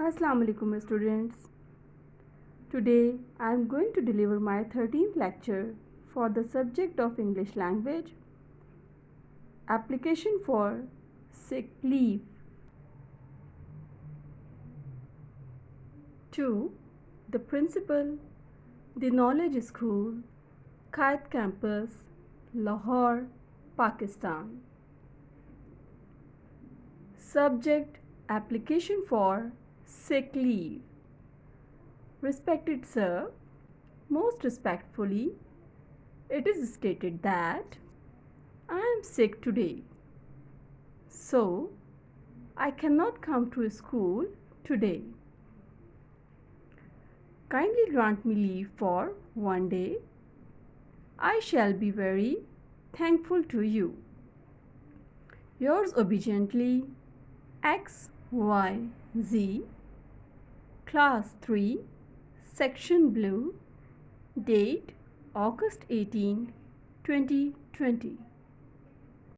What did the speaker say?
Assalamu alaikum students. Today I am going to deliver my 13th lecture for the subject of English language, application for sick leave. 2. The principal, the Knowledge School, Kayat Campus, Lahore, Pakistan. Subject, application for sick leave. Respected sir, most respectfully, it is stated that I am sick today, so I cannot come to school today. Kindly grant me leave for one day. I shall be very thankful to you. Yours obediently, XYZ, Class 3, Section Blue, date August 18, 2020.